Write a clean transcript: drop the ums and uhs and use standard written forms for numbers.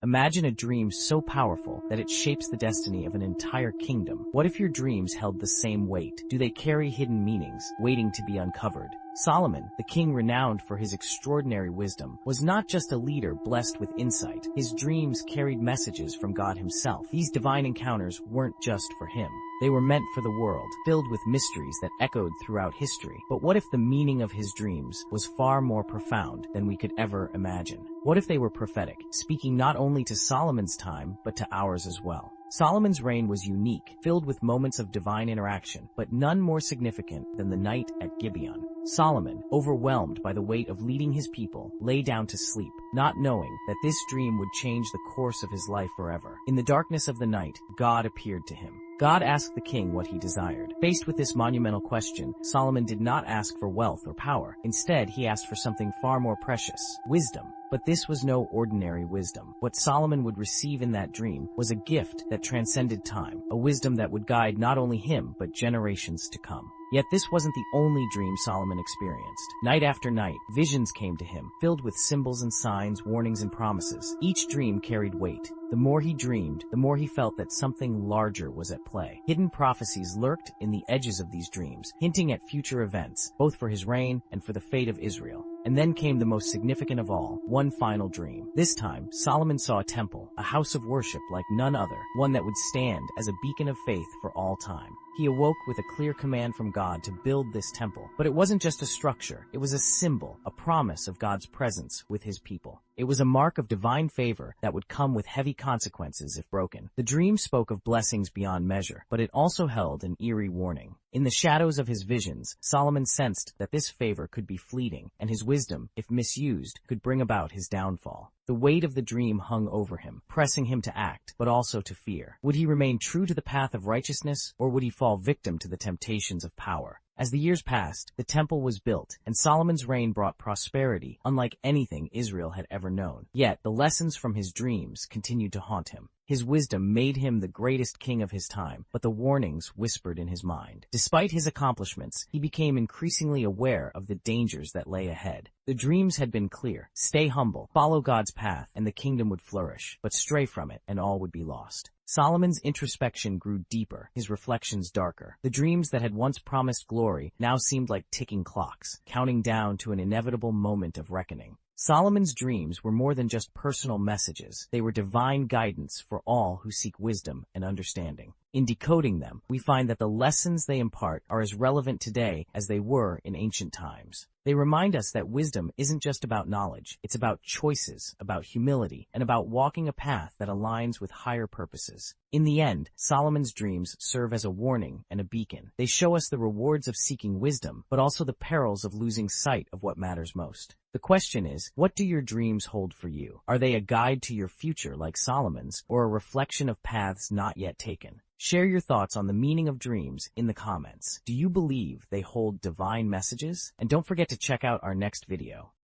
Imagine a dream so powerful that it shapes the destiny of an entire kingdom. What if your dreams held the same weight? Do they carry hidden meanings, waiting to be uncovered? Solomon, the king renowned for his extraordinary wisdom, was not just a leader blessed with insight. His dreams carried messages from God himself. These divine encounters weren't just for him. They were meant for the world, filled with mysteries that echoed throughout history. But what if the meaning of his dreams was far more profound than we could ever imagine? What if they were prophetic, speaking not only to Solomon's time, but to ours as well? Solomon's reign was unique, filled with moments of divine interaction, but none more significant than the night at Gibeon. Solomon, overwhelmed by the weight of leading his people, lay down to sleep, not knowing that this dream would change the course of his life forever. In the darkness of the night, God appeared to him. God asked the king what he desired. Faced with this monumental question, Solomon did not ask for wealth or power. Instead, he asked for something far more precious: wisdom. But this was no ordinary wisdom. What Solomon would receive in that dream was a gift that transcended time, a wisdom that would guide not only him, but generations to come. Yet this wasn't the only dream Solomon experienced. Night after night, visions came to him, filled with symbols and signs, warnings and promises. Each dream carried weight. The more he dreamed, the more he felt that something larger was at play. Hidden prophecies lurked in the edges of these dreams, hinting at future events, both for his reign and for the fate of Israel. And then came the most significant of all, one final dream. This time, Solomon saw a temple, a house of worship like none other, one that would stand as a beacon of faith for all time. He awoke with a clear command from God to build this temple. But it wasn't just a structure, it was a symbol, a promise of God's presence with his people. It was a mark of divine favor that would come with heavy consequences if broken. The dream spoke of blessings beyond measure, but it also held an eerie warning. In the shadows of his visions, Solomon sensed that this favor could be fleeting, and his wisdom, if misused, could bring about his downfall. The weight of the dream hung over him, pressing him to act, but also to fear. Would he remain true to the path of righteousness, or would he fall victim to the temptations of power? As the years passed, the temple was built, and Solomon's reign brought prosperity unlike anything Israel had ever known. Yet, the lessons from his dreams continued to haunt him. His wisdom made him the greatest king of his time, but the warnings whispered in his mind. Despite his accomplishments, he became increasingly aware of the dangers that lay ahead. The dreams had been clear: stay humble, follow God's path, and the kingdom would flourish. But stray from it, and all would be lost. Solomon's introspection grew deeper, his reflections darker. The dreams that had once promised glory now seemed like ticking clocks, counting down to an inevitable moment of reckoning. Solomon's dreams were more than just personal messages. They were divine guidance for all who seek wisdom and understanding. In decoding them, we find that the lessons they impart are as relevant today as they were in ancient times. They remind us that wisdom isn't just about knowledge. It's about choices, about humility, and about walking a path that aligns with higher purposes. In the end, Solomon's dreams serve as a warning and a beacon. They show us the rewards of seeking wisdom, but also the perils of losing sight of what matters most. The question is, what do your dreams hold for you? Are they a guide to your future like Solomon's, or a reflection of paths not yet taken? Share your thoughts on the meaning of dreams in the comments. Do you believe they hold divine messages? And don't forget to check out our next video.